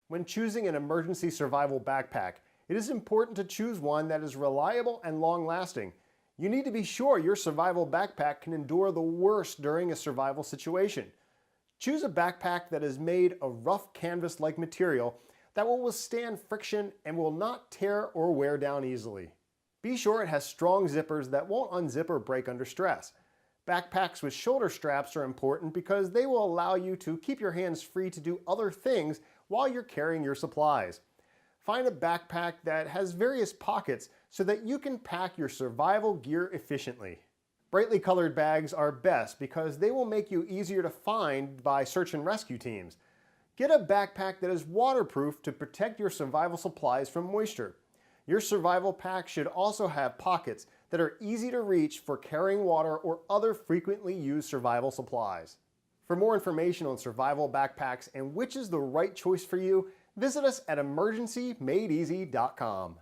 When choosing an emergency survival backpack, it is important to choose one that is reliable and long-lasting. You need to be sure your survival backpack can endure the worst during a survival situation. Choose a backpack that is made of rough canvas-like material that will withstand friction and will not tear or wear down easily. Be sure it has strong zippers that won't unzip or break under stress. Backpacks with shoulder straps are important because they will allow you to keep your hands free to do other things while you're carrying your supplies. Find a backpack that has various pockets so that you can pack your survival gear efficiently. Brightly colored bags are best because they will make you easier to find by search and rescue teams. Get a backpack that is waterproof to protect your survival supplies from moisture. Your survival pack should also have pockets that are easy to reach for carrying water or other frequently used survival supplies. For more information on survival backpacks and which is the right choice for you, visit us at emergencymadeeasy.com.